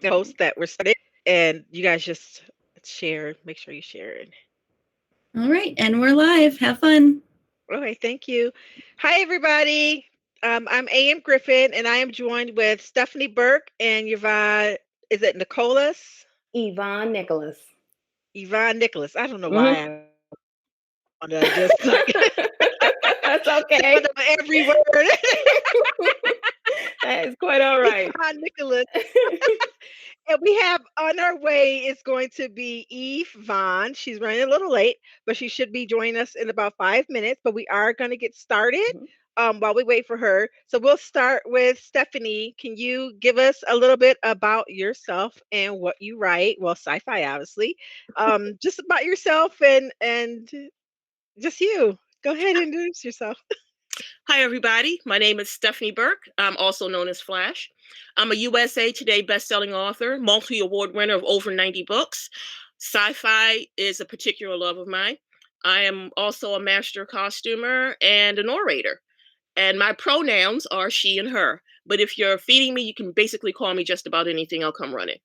post that we're started, and you guys just share. Make sure you share it. All right, and we're live. Have fun. Okay, thank you. Hi, everybody. I'm A.M. Griffin, and I am joined with Stephanie Burke and Yvonne. Is it Nicolas? Yvonne Nicholas. Yvonne Nicholas. I don't know why Hmm. I want to just like That's sound okay. on every word. That is quite all right. Yvonne Nicholas. And we have on our way is going to be Eve Vaughn. She's running a little late, but she should be joining us in about 5 minutes. But we are going to get started Mhm. while we wait for her. So we'll start with Stephanie. Can you give us a little bit about yourself and what you write? Well, sci-fi, obviously. Just about yourself and just you. Go ahead and introduce yourself. Hi, everybody. My name is Stephanie Burke. I'm also known as Flash. I'm a USA Today bestselling author, multi award winner of over 90 books. Sci fi is a particular love of mine. I am also a master costumer and an orator. And my pronouns are she and her. But if you're feeding me, you can basically call me just about anything. I'll come running.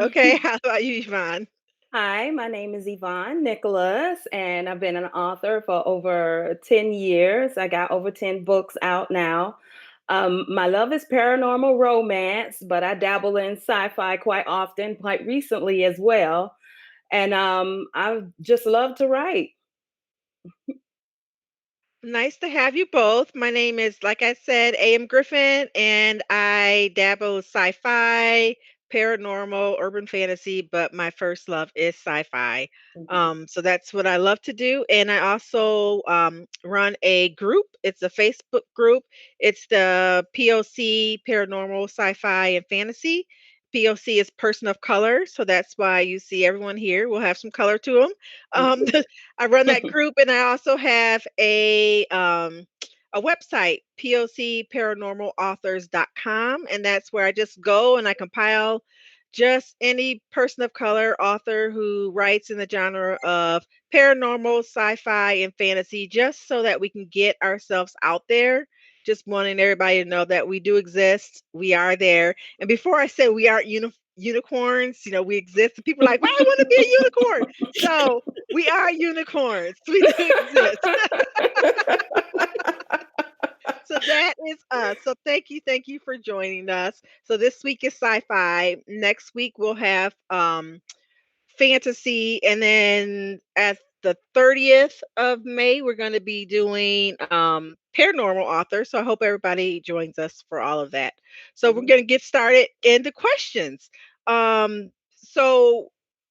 Okay, how about you, Yvonne? Hi, my name is Yvonne Nicholas, and I've been an author for over 10 years. I got over 10 books out now. My love is paranormal romance, but I dabble in sci fi quite often, quite recently as well. And I just love to write. Nice to have you both. My name is, like I said, A.M. Griffin, and I dabble in sci-fi, paranormal, urban fantasy, but my first love is sci-fi. Mhm. So that's what I love to do. And I also run a group. It's a Facebook group. It's the POC Paranormal Sci-fi and Fantasy. POC is person of color, so that's why you see everyone here will have some color to them. Um, I run that group, and I also have a website, pocparanormalauthors.com, and that's where I just go and I compile just any person of color author who writes in the genre of paranormal, sci-fi, and fantasy, just so that we can get ourselves out there. Just wanting everybody to know that we do exist, we are there. And before I said we aren't unicorns, we exist. And people are like, "Well, I want to be a unicorn." So we are unicorns. We do exist. So that is us. So thank you for joining us. So this week is sci-fi. Next week we'll have fantasy, and then at the 30th of May we're going to be doing paranormal author. So I hope everybody joins us for all of that. So we're going to get started into questions. So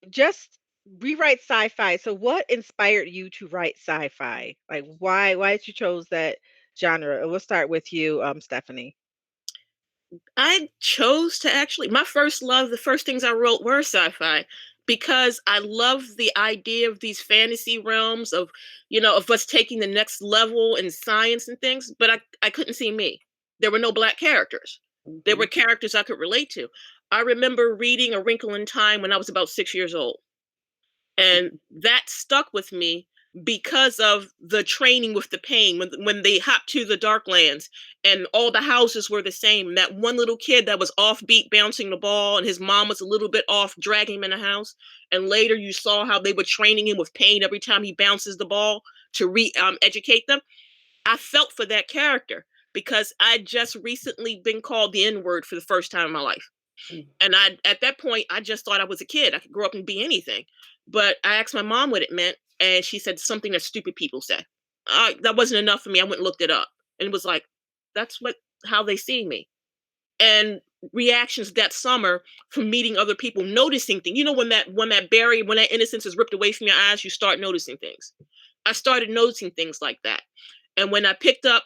just rewrite sci-fi. So what inspired you to write sci-fi? Like why did you chose that genre? We'll start with you, Stephanie. I chose to actually, my first love, the first things I wrote were sci fi because I love the idea of these fantasy realms of us taking the next level in science and things, but I couldn't see me. There were no black characters. There were Mhm. characters I could relate to. I remember reading A Wrinkle in Time when I was about 6 years old. And that stuck with me because of the training with the pain when they hopped to the Darklands and all the houses were the same. That one little kid that was offbeat bouncing the ball and his mom was a little bit off dragging him in the house. And later you saw how they were training him with pain every time he bounces the ball to educate them. I felt for that character because I just recently been called the N word for the first time in my life. Mhm. And at that point, I just thought I was a kid. I could grow up and be anything. But I asked my mom what it meant, and she said something that stupid people say. That wasn't enough for me. I went and looked it up, and it was like, that's how they see me. And reactions that summer from meeting other people, noticing things. You know, when that innocence is ripped away from your eyes, you start noticing things. I started noticing things like that. And when I picked up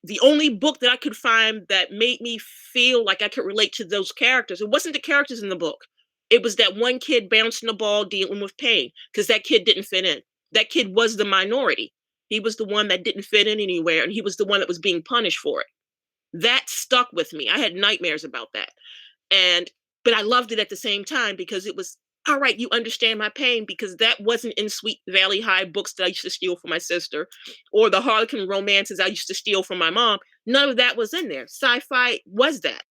the only book that I could find that made me feel like I could relate to those characters. It wasn't the characters in the book. It was that one kid bouncing the ball dealing with pain because that kid didn't fit in. That kid was the minority. He was the one that didn't fit in anywhere and he was the one that was being punished for it. That stuck with me. I had nightmares about that. And but I loved it at the same time because it was all right, you understand my pain because that wasn't in Sweet Valley High books that I used to steal from my sister or the Harlequin romances I used to steal from my mom. None of that was in there. Sci-fi was that.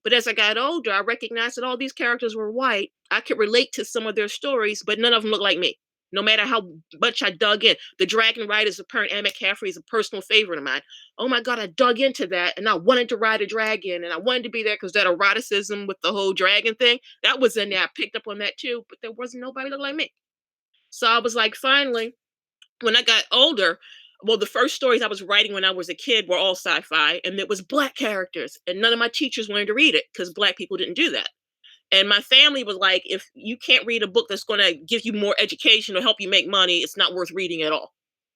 But as I got older, I recognized that all these characters were white. I could relate to some of their stories, but none of them looked like me. No matter how much I dug in, the Dragon Riders of Pern and McCaffrey is a personal favorite of mine. Oh my God, I dug into that and I wanted to ride a dragon and I wanted to be there because that eroticism with the whole dragon thing, that was in there. I picked up on that too, but there wasn't nobody look like me. So I was like, finally, when I got older, well, the first stories I was writing when I was a kid were all sci-fi, and it was black characters, and none of my teachers wanted to read it because black people didn't do that. And my family was like, if you can't read a book that's going to give you more education or help you make money, it's not worth reading at all.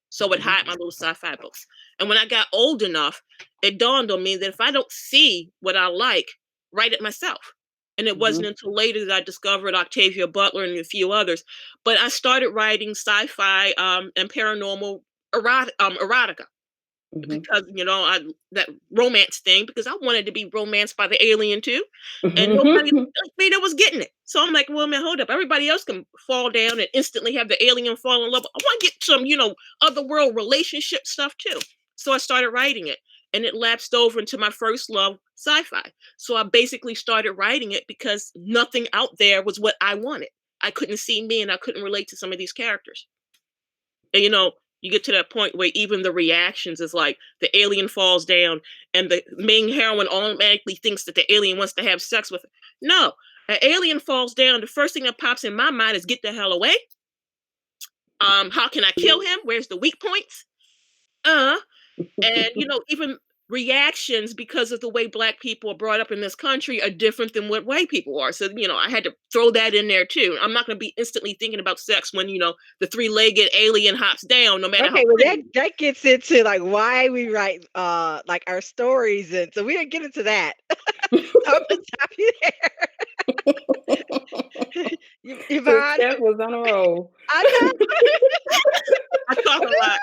So it hide my little sci-fi books. And when I got old enough, it dawned on me that if I don't see what I like, write it myself. And it wasn't until later that I discovered Octavia Butler and a few others. But I started writing sci-fi and paranormal erotica because that romance thing, because I wanted to be romanced by the alien too, and nobody like me that was getting it. So I'm like, well, man, hold up. Everybody else can fall down and instantly have the alien fall in love. I want to get some, other world relationship stuff too. So I started writing it, and it lapsed over into my first love, sci-fi. So I basically started writing it because nothing out there was what I wanted. I couldn't see me, and I couldn't relate to some of these characters. And you get to that point where even the reactions is like the alien falls down and the main heroine automatically thinks that the alien wants to have sex with her. No, an alien falls down. The first thing that pops in my mind is get the hell away. How can I kill him? Where's the weak points? And even reactions because of the way black people are brought up in this country are different than what white people are. So, I had to throw that in there too. I'm not going to be instantly thinking about sex when, the three-legged alien hops down, no matter how Okay, well pretty. that gets into like why we write like our stories, and so we didn't get into that. So I'm gonna stop you there. So Yvonne, Steph was on a roll. I know. I talk a lot.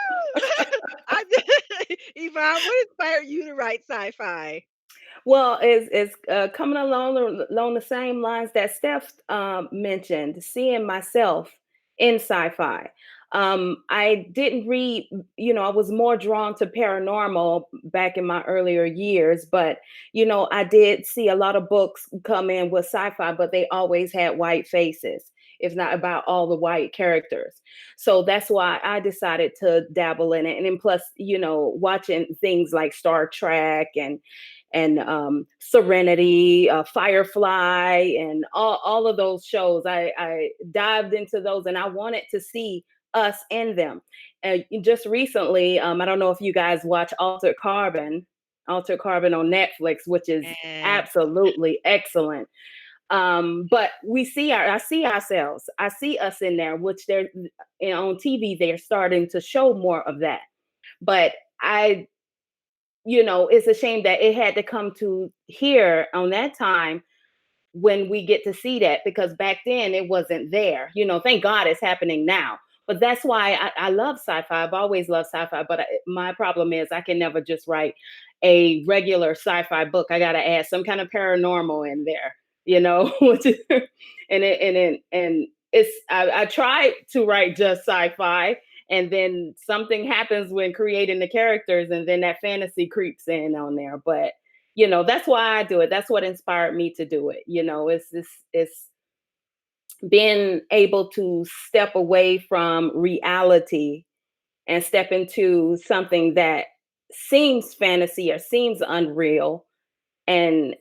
Yvonne, what inspired you to write sci-fi? Well, it's coming along the same lines that Steph mentioned, seeing myself in sci-fi. I didn't read, I was more drawn to paranormal back in my earlier years, but, I did see a lot of books come in with sci-fi, but they always had white faces, if not about all the white characters. So that's why I decided to dabble in it. And then plus, watching things like Star Trek and Serenity, Firefly, and all of those shows. I dived into those, and I wanted to see us in them. Just recently, I don't know if you guys watch Altered Carbon on Netflix, which is And absolutely excellent. But I see ourselves, I see us in there, which they're on TV, they're starting to show more of that. But it's a shame that it had to come to here on that time when we get to see that, because back then it wasn't there. Thank God it's happening now. But that's why I love sci-fi. I've always loved sci-fi, but my problem is I can never just write a regular sci-fi book. I got to add some kind of paranormal in there, and I tried to write just sci-fi, and then something happens when creating the characters, and then that fantasy creeps in on there. But that's why I do it. That's what inspired me to do it. It's being able to step away from reality and step into something that seems fantasy or seems unreal, and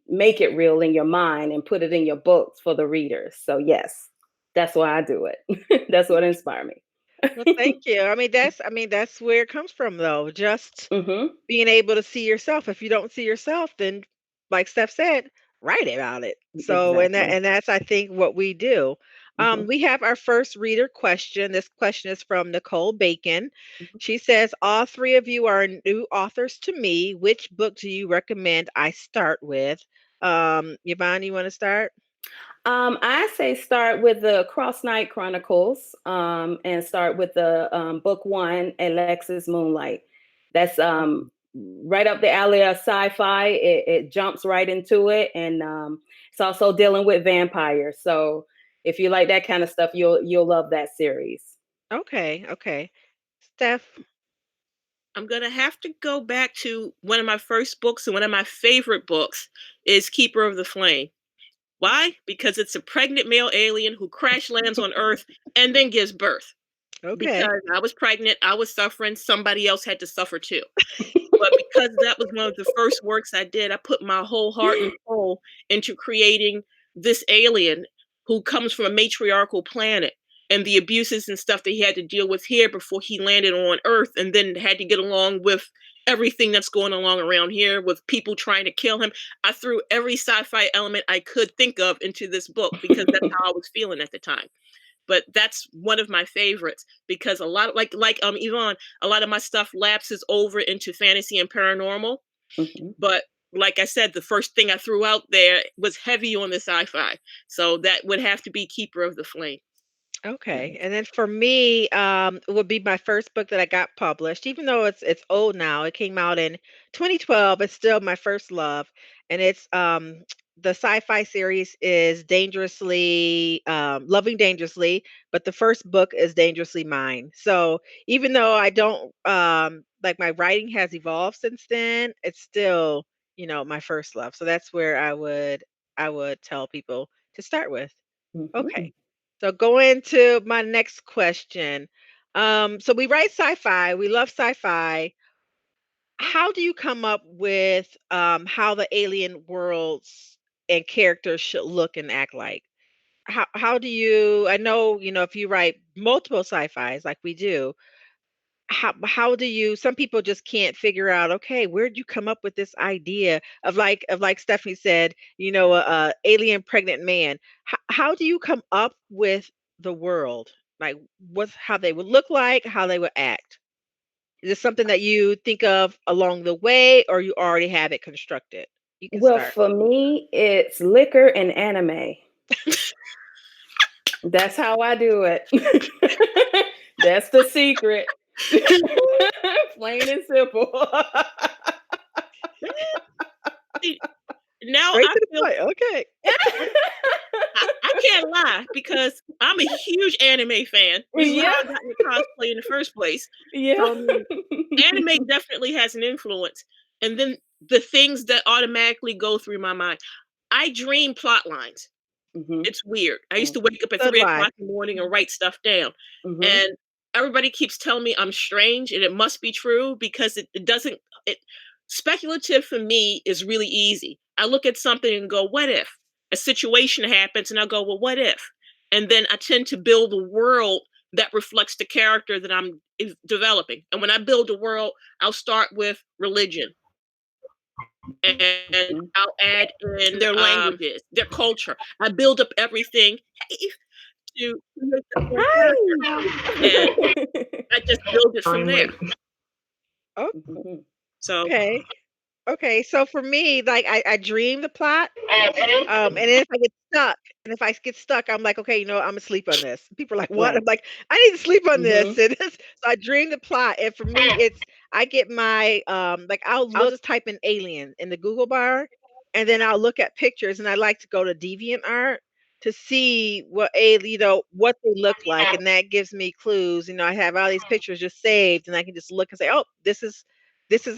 make it real in your mind and put it in your books for the readers. So yes, that's why I do it. That's what inspired me. well, thank you. I mean that's where it comes from though. Just Hmm. being able to see yourself. If you don't see yourself, then like Steph said, write about it. So Exactly. and that's I think what we do. Hmm. We have our first reader question. This question is from Nicole Bacon. Hmm. She says, all three of you are new authors to me. Which book do you recommend I start with? Yvonne, you want to start? I say start with the Cross Night Chronicles, and start with the book one, Alexis Moonlight. That's right up the alley of sci-fi. It jumps right into it, and it's also dealing with vampires. So if you like that kind of stuff, you'll love that series. Okay, okay. Steph. I'm gonna have to go back to one of my first books, and one of my favorite books is Keeper of the Flame. Why? Because it's a pregnant male alien who crash lands on Earth and then gives birth. Okay. Because I was pregnant, I was suffering, somebody else had to suffer too. But because that was one of the first works I did, I put my whole heart and soul into creating this alien who comes from a matriarchal planet, and the abuses and stuff that he had to deal with here before he landed on Earth, and then had to get along with everything that's going along around here with people trying to kill him. I threw every sci-fi element I could think of into this book because that's how I was feeling at the time. But that's one of my favorites because a lot of, like Yvonne, a lot of my stuff lapses over into fantasy and paranormal. Mhm. But like I said, the first thing I threw out there was heavy on the sci-fi. So that would have to be Keeper of the Flame. Okay. And then for me, it would be my first book that I got published, even though it's old now. It came out in 2012. It's still my first love. And it's the sci-fi series is Dangerously Loving Dangerously, but the first book is Dangerously Mine. So even though I don't like my writing has evolved since then, it's still, my first love. So that's where I would tell people to start with. Okay. Mhm. So going to my next question. So we write sci-fi, we love sci-fi. How do you come up with how the alien worlds and characters should look and act like? How do you, I know, if you write multiple sci-fis like we do, how do you, some people just can't figure out, okay, where'd you come up with this idea of like Stephanie said, a alien pregnant man. How do you come up with the world, like what's how they would look like, how they would act? Is this something that you think of along the way, or you already have it constructed? You can Well, start. for me, it's liquor and anime. That's how I do it. That's the secret. Plain and simple. See, now Straight I to the feel point. Okay. I can't lie because I'm a huge anime fan, which is how Yeah. I got into cosplay in the first place. Yeah. So I mean, anime definitely has an influence. And then the things that automatically go through my mind. I dream plot lines. Mhm. It's weird. I used to wake up at So do 3 I. o'clock in the morning and write stuff down. Mhm. And everybody keeps telling me I'm strange and it must be true because it doesn't it speculative for me is really easy. I look at something and go, what if? A situation happens and I go, well, what if? And then I tend to build a world that reflects the character that I'm developing. And when I build a world, I'll start with religion and Mhm. I'll add in their languages, their culture. I build up everything to make them their character, and Hi. I just build it from there. Mhm. So Okay. Okay. So for me, like I dream the plot. And then if I get stuck, I'm like, okay, I'm gonna sleep on this. People are like, what? I'm Right. like, I need to sleep on this. Mhm. And so I dream the plot. And for me, it's I get my like I'll just type in alien in the Google bar, and then I'll look at pictures, and I like to go to DeviantArt to see what they look like, and that gives me clues. I have all these pictures just saved, and I can just look and say, oh, this is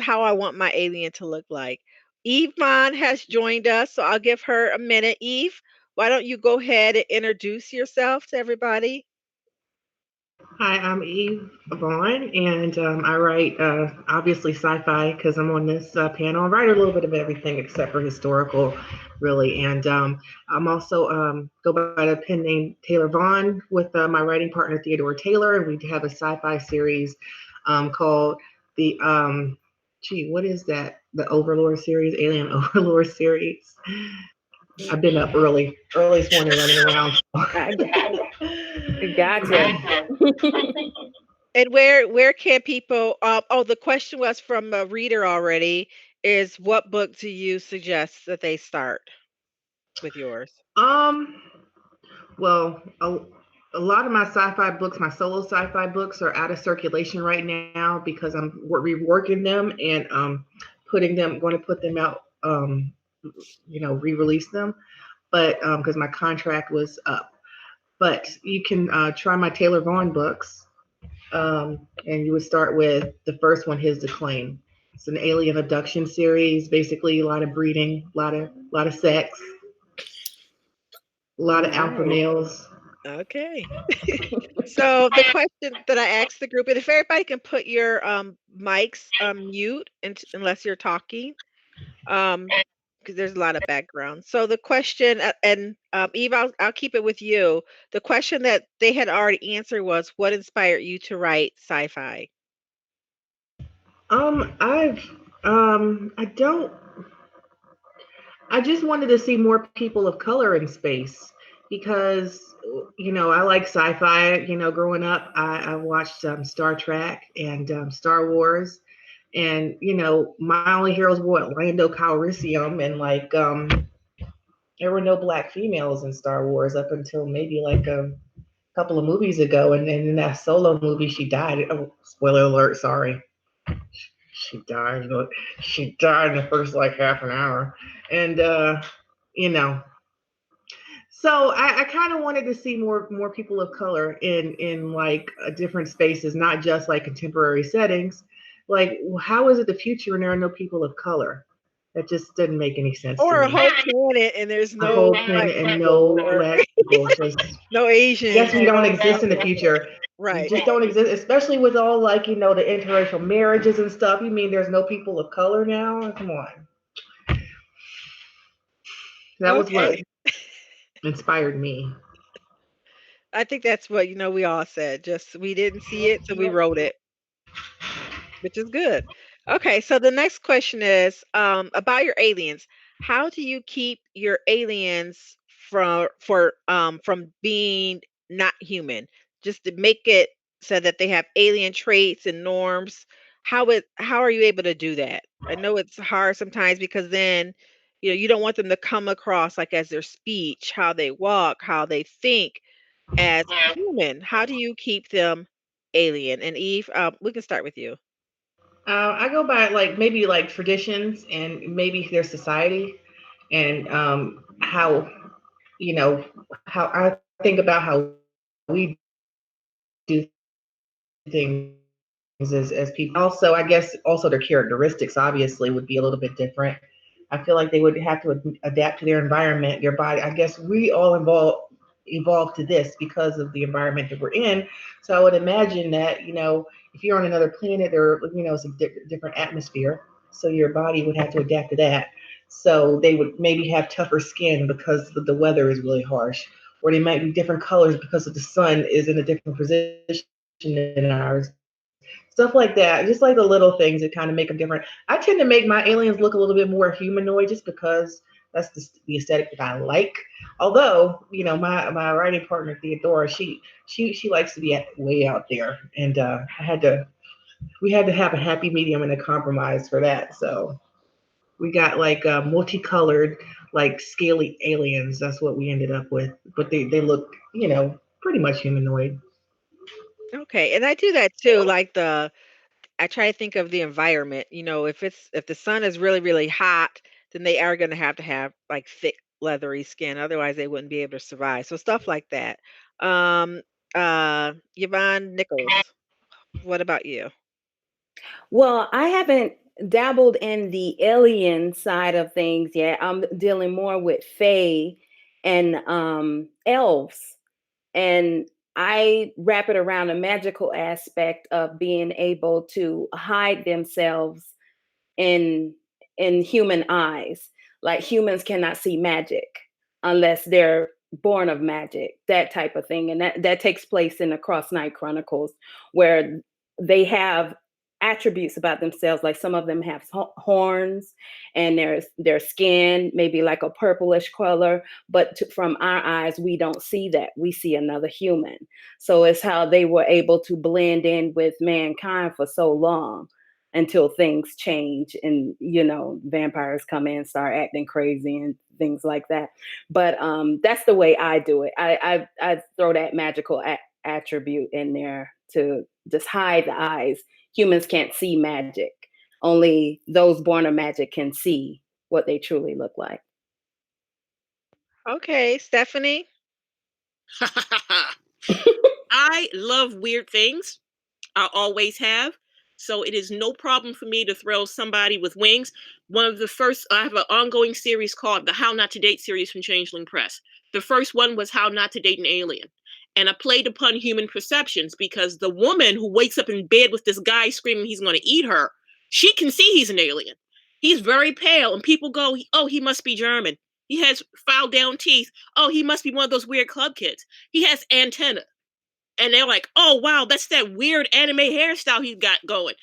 how I want my alien to look like. Yvonne has joined us, so I'll give her a minute. Eve, why don't you go ahead and introduce yourself to everybody? Hi, I'm Vaughn, and I write obviously sci-fi because I'm on this panel. I write a little bit of everything except for historical, really. And I'm also go by the pen name Taylor Vaughn with my writing partner Theodore Taylor, and we have a sci-fi series called the what is that? The Overlord series, Alien Overlord series. I've been up early this morning running around. I gotcha. And where can people the question was from a reader already, is what book do you suggest that they start with yours? um. Well, a lot of my sci-fi books, my solo sci-fi books, are out of circulation right now because I'm reworking them and going to put them out, re-release them. But because my contract was up, but you can try my Taylor Vaughn books. And you would start with the first one, His to Claim. It's an alien abduction series, basically a lot of breeding, a lot of sex, a lot of alpha Nice. males. Okay. So the question that I asked the group, and if everybody can put your mics on mute unless you're talking, um, because there's a lot of background. So the question, and Eve, I'll keep it with you. The question that they had already answered was, what inspired you to write sci-fi? I've I don't I just wanted to see more people of color in space because I like sci-fi. Growing up, I watched Star Trek and Star Wars, and my only heroes were what, Lando Calrissian, and like there were no black females in Star Wars up until maybe like a couple of movies ago, and then in that Solo movie, she died. Oh, spoiler alert! Sorry, she died. She died in the first like half an hour, and you know so I kind of wanted to see more people of color in like different spaces, not just like contemporary settings. Like, how is it the future and there are no people of color? That just didn't make any sense to Or a me. whole planet and there's A whole no black planet and people, no or black people. Just, no I guess Asians, we don't no, exist in the future. We right. just don't exist, especially with all like the interracial marriages and stuff. You mean there's no people of color now? Come on, that was what Okay. inspired me. I think that's what, we all said. Just we didn't see it, so we wrote it, which is good. Okay, so the next question is about your aliens. How do you keep your aliens from being not human? Just to make it so that they have alien traits and norms. How are you able to do that? I know it's hard sometimes because then you don't want them to come across like as their speech, how they walk, how they think as human. How do you keep them alien? And Eve, we can start with you. I go by like maybe like traditions and maybe their society and how how I think about how we do things as people. Also, I guess also their characteristics obviously would be a little bit different. I feel like they would have to adapt to their environment, their body. I guess we all evolved to this because of the environment that we're in. So I would imagine that if you're on another planet, it's a different atmosphere, so your body would have to adapt to that. So they would maybe have tougher skin because the weather is really harsh, or they might be different colors because of the sun is in a different position than ours. Stuff like that, just like the little things that kind of make them different. I tend to make my aliens look a little bit more humanoid just because that's the aesthetic that I like. Although, my writing partner Theodora, she likes to be way out there, and we had to have a happy medium and a compromise for that. So we got like multicolored, like scaly aliens. That's what we ended up with. But they look, pretty much humanoid. Okay, and I do that too. I try to think of the environment. If the sun is really, really hot, then they are going to have like thick, leathery skin. Otherwise, they wouldn't be able to survive. So stuff like that. Um, Yvonne Nichols, what about you? Well, I haven't dabbled in the alien side of things yet. I'm dealing more with fae and elves. And I wrap it around a magical aspect of being able to hide themselves in human eyes. Like humans cannot see magic unless they're born of magic, that type of thing. And that takes place in the Cross Night Chronicles, where they have attributes about themselves. Like some of them have horns, and their skin maybe like a purplish color, but from our eyes we don't see that. We see another human. So it's how they were able to blend in with mankind for so long until things change and vampires come in, start acting crazy and things like that. But that's the way I do it. I throw that magical attribute in there to just hide the eyes. Humans can't see magic. Only those born of magic can see what they truly look like. Okay, Stephanie. I love weird things. I always have. So it is no problem for me to throw somebody with wings. One of the first, I have an ongoing series called the How Not to Date series from Changeling Press. The first one was How Not to Date an Alien. And I played upon human perceptions because the woman who wakes up in bed with this guy screaming he's going to eat her, she can see he's an alien. He's very pale, and people go, oh, he must be German. He has filed down teeth. Oh, he must be one of those weird club kids. He has antenna. And they're like, oh, wow, that's that weird anime hairstyle he's got going.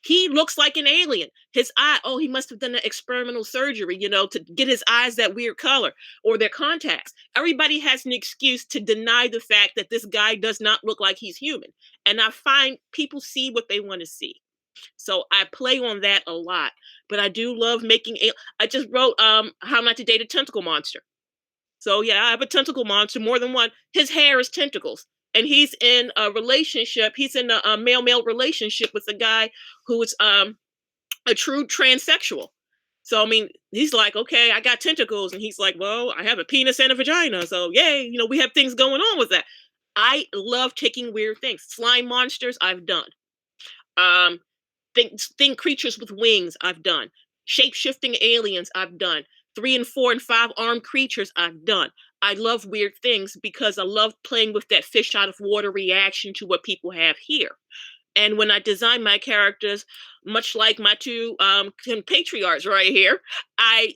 He looks like an alien. His eye, oh, he must have done an experimental surgery, to get his eyes that weird color, or their contacts. Everybody has an excuse to deny the fact that this guy does not look like he's human. And I find people see what they want to see. So I play on that a lot. But I do love making, I just wrote How Not to Date a Tentacle Monster. So yeah, I have a tentacle monster, more than one. His hair is tentacles. And he's in a relationship. He's in a male-male relationship with a guy who is a true transsexual. So, I mean, he's like, okay, I got tentacles. And he's like, well, I have a penis and a vagina. So, yay, we have things going on with that. I love taking weird things. Slime monsters, I've done. Thing creatures with wings, I've done. Shape-shifting aliens, I've done. 3 and 4 and 5 armed creatures, I've done. I love weird things because I love playing with that fish out of water reaction to what people have here. And when I design my characters, much like my two patriarchs right here, I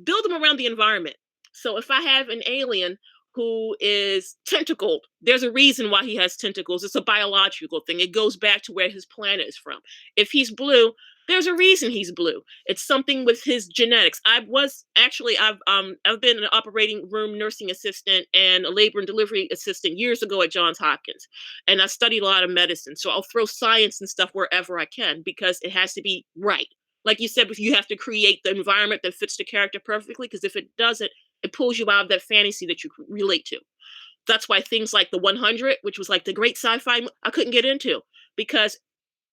build them around the environment. So if I have an alien who is tentacled, there's a reason why he has tentacles. It's a biological thing. It goes back to where his planet is from. If he's blue, there's a reason he's blue. It's something with his genetics. I've been an operating room nursing assistant and a labor and delivery assistant years ago at Johns Hopkins. And I studied a lot of medicine. So I'll throw science and stuff wherever I can because it has to be right. Like you said, you have to create the environment that fits the character perfectly, because if it doesn't, it pulls you out of that fantasy that you relate to. That's why things like the 100, which was like the great sci-fi, I couldn't get into, because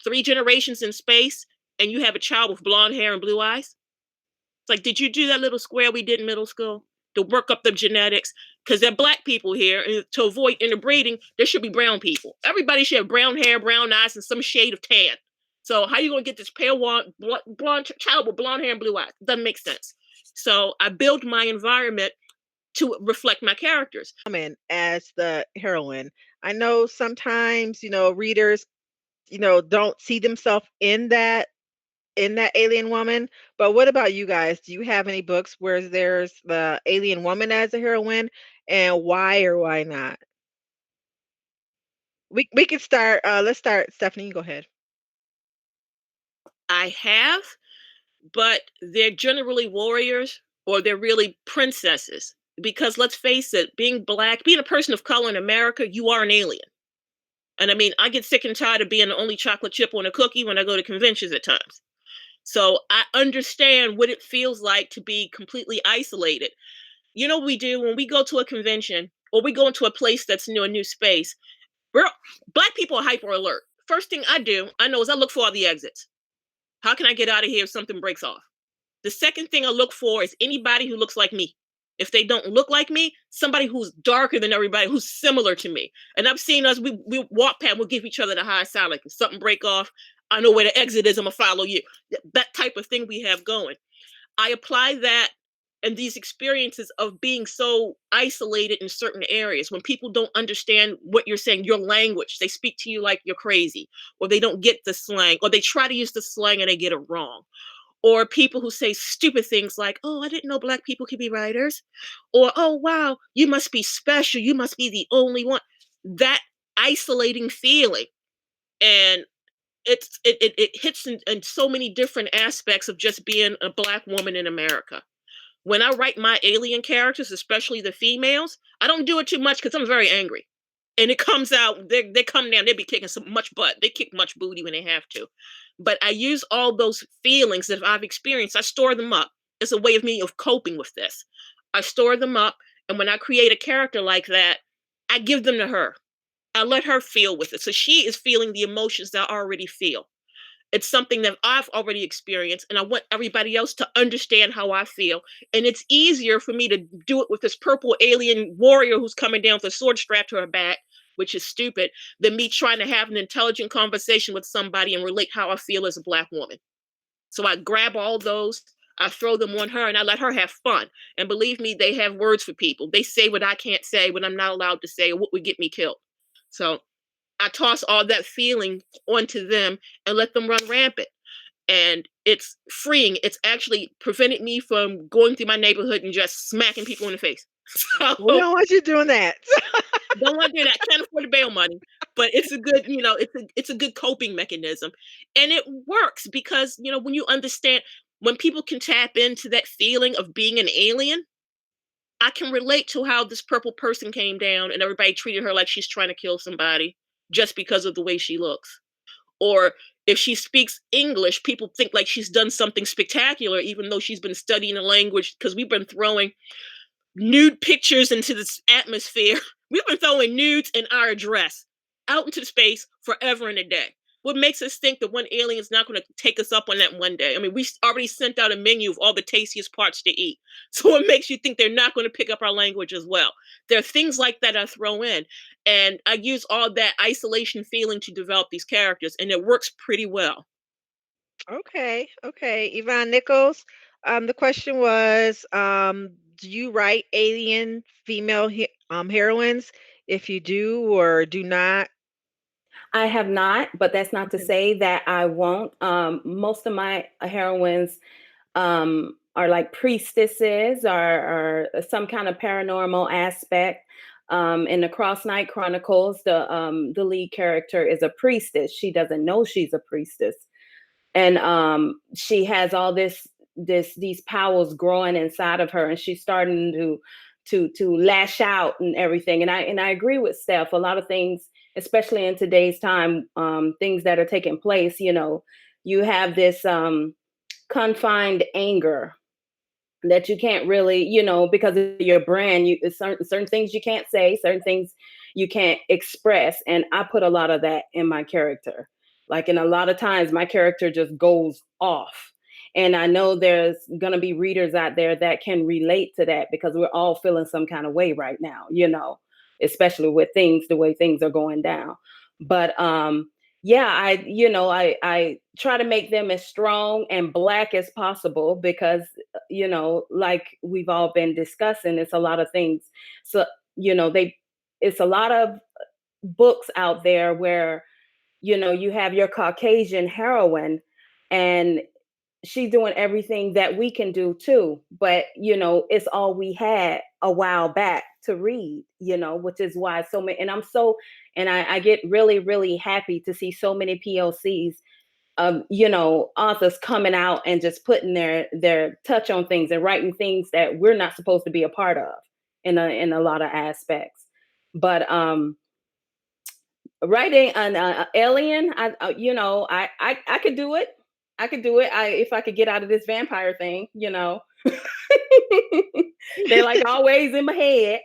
3 generations in space and you have a child with blonde hair and blue eyes. It's like, did you do that little square we did in middle school to work up the genetics? Because they're black people here, and to avoid interbreeding, there should be brown people. Everybody should have brown hair, brown eyes, and some shade of tan. So how are you going to get this pale blonde child with blonde hair and blue eyes? Doesn't make sense. So I build my environment to reflect my characters. As the heroine, I know sometimes, readers, don't see themselves in that alien woman. But what about you guys? Do you have any books where there's the alien woman as a heroine, and why or why not? We could start. Let's start. Stephanie, go ahead. I have, but they're generally warriors, or they're really princesses. Because let's face it, being black, being a person of color in America, you are an alien. And I mean, I get sick and tired of being the only chocolate chip on a cookie when I go to conventions at times. So I understand what it feels like to be completely isolated. You know what we do when we go to a convention or we go into a place that's new, a new space? Black people are hyper alert. First thing I know is I look for all the exits. How can I get out of here if something breaks off? The second thing I look for is anybody who looks like me. If they don't look like me, somebody who's darker than everybody, who's similar to me. And I've seen us, we walk past, we'll give each other the high sound, like if something break off, I know where the exit is, I'm gonna follow you. That type of thing we have going. I apply that and these experiences of being so isolated in certain areas, when people don't understand what you're saying, your language, they speak to you like you're crazy, or they don't get the slang, or they try to use the slang and they get it wrong. Or people who say stupid things like, oh, I didn't know black people could be writers. Or, oh, wow, you must be special. You must be the only one. That isolating feeling. And it hits in so many different aspects of just being a black woman in America. When I write my alien characters, especially the females, I don't do it too much because I'm very angry. And it comes out, they come down, they be kicking much butt. They kick much booty when they have to. But I use all those feelings that I've experienced. I store them up. It's a way of me of coping with this. I store them up. And when I create a character like that, I give them to her. I let her feel with it. So she is feeling the emotions that I already feel. It's something that I've already experienced. And I want everybody else to understand how I feel. And it's easier for me to do it with this purple alien warrior who's coming down with a sword strapped to her back which is stupid, than me trying to have an intelligent conversation with somebody and relate how I feel as a Black woman. So I grab all those, I throw them on her, and I let her have fun. And believe me, they have words for people. They say what I can't say, what I'm not allowed to say, or what would get me killed. So I toss all that feeling onto them and let them run rampant. And it's freeing. It's actually prevented me from going through my neighborhood and just smacking people in the face. So We don't want you doing that. don't want to do that. Can't afford the bail money, but it's a good, it's a good coping mechanism, and it works because when you understand, when people can tap into that feeling of being an alien, I can relate to how this purple person came down and everybody treated her like she's trying to kill somebody just because of the way she looks. Or if she speaks English, people think like she's done something spectacular, even though she's been studying the language, because we've been throwing nude pictures into this atmosphere. We've been throwing nudes in our address out into space forever and a day. What makes us think that one alien is not going to take us up on that one day? I mean, we already sent out a menu of all the tastiest parts to eat. So what makes you think they're not going to pick up our language as well? There are things like that I throw in. And I use all that isolation feeling to develop these characters. And it works pretty well. Okay, okay. Yvonne Nichols, the question was, do you write alien female heroines? If you do or do not. I have not, but that's not to Okay. say that I won't. Most of my heroines are like priestesses or some kind of paranormal aspect. In the Cross Night Chronicles, the lead character is a priestess. She doesn't know she's a priestess, and she has all these powers growing inside of her, and she's starting to lash out and everything. And I agree with Steph. A lot of things, especially in today's time, things that are taking place, you have this confined anger that you can't really, because of your brand, certain things you can't say, certain things you can't express. And I put a lot of that in my character. Like, in a lot of times my character just goes off. And I know there's going to be readers out there that can relate to that, because we're all feeling some kind of way right now, especially with the way things are going down. But yeah, I try to make them as strong and Black as possible, because like we've all been discussing, it's a lot of things. So it's a lot of books out there where you have your Caucasian heroine, and she's doing everything that we can do too, but it's all we had a while back to read, which is why so many, and I get really, really happy to see so many POCs, authors coming out and just putting their touch on things and writing things that we're not supposed to be a part of in a lot of aspects. But writing an alien, I could do it. I could do it. If I could get out of this vampire thing, they're like always in my head.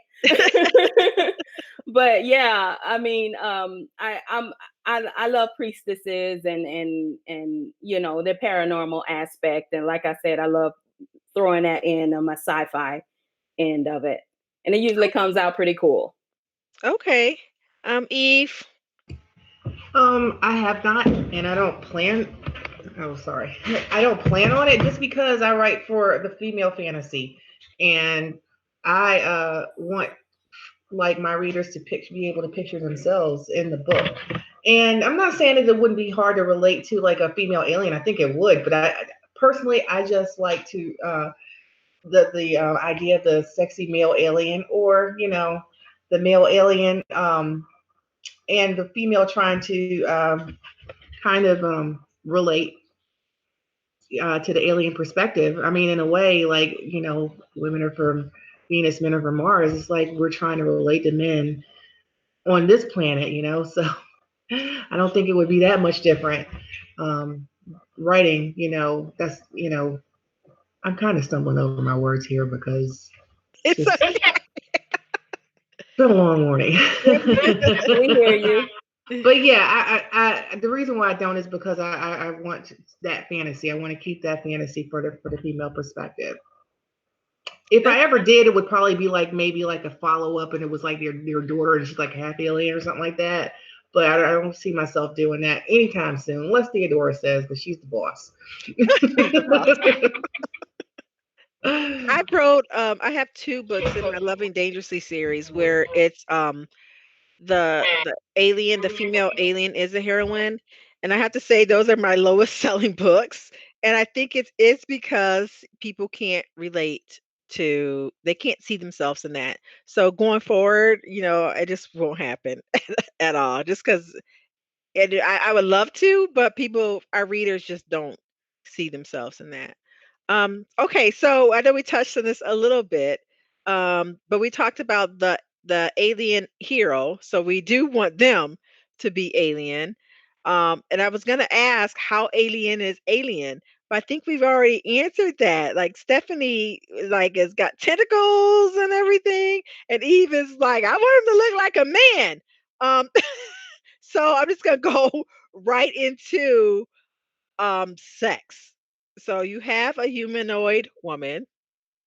But yeah, I mean, I love priestesses and the paranormal aspect, and like I said, I love throwing that in on my sci-fi end of it, and it usually comes out pretty cool. Okay. Eve. I have not, and I don't plan. Oh, sorry. I don't plan on it just because I write for the female fantasy, and I want like my readers to be able to picture themselves in the book. And I'm not saying that it wouldn't be hard to relate to like a female alien. I think it would, but I personally I just like to the idea of the sexy male alien, or the male alien, and the female trying to kind of relate to the alien perspective. I mean, in a way, like, women are from Venus, men are from Mars. It's like we're trying to relate to men on this planet, so I don't think it would be that much different. Writing, that's, I'm kind of stumbling over my words here because It's it's been a long morning. We hear you. But yeah, I the reason why I don't is because I want that fantasy. I want to keep that fantasy for the female perspective. If I ever did, it would probably be like maybe like a follow up, and it was like your daughter, and she's like a half alien or something like that. But I don't see myself doing that anytime soon, unless Theodora says, but she's the boss. I have two books in my Loving Dangerously series where it's the alien, the female alien is a heroine, and I have to say those are my lowest selling books, and I think it's because people can't relate to they can't see themselves in that. So going forward, it just won't happen at all. Just because I would love to, but our readers just don't see themselves in that. Okay, so I know we touched on this a little bit, but we talked about the alien hero. So we do want them to be alien. And I was gonna ask how alien is alien, but I think we've already answered that. Like Stephanie, like has got tentacles and everything, and Eve is like, I want him to look like a man. Um, so I'm just gonna go right into sex. So you have a humanoid woman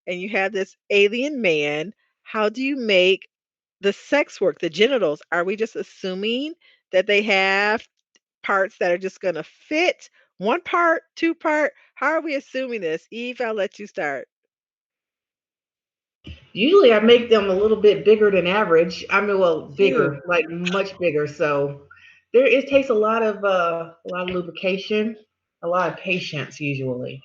and you have this alien man. How do you make the sex work, the genitals? Are we just assuming that they have parts that are just going to fit? One part, two part? How are we assuming this? Eve, I'll let you start. Usually I make them a little bit bigger than average. I mean, well, Ew. bigger, like much bigger. So it takes a lot of lubrication, a lot of patience usually.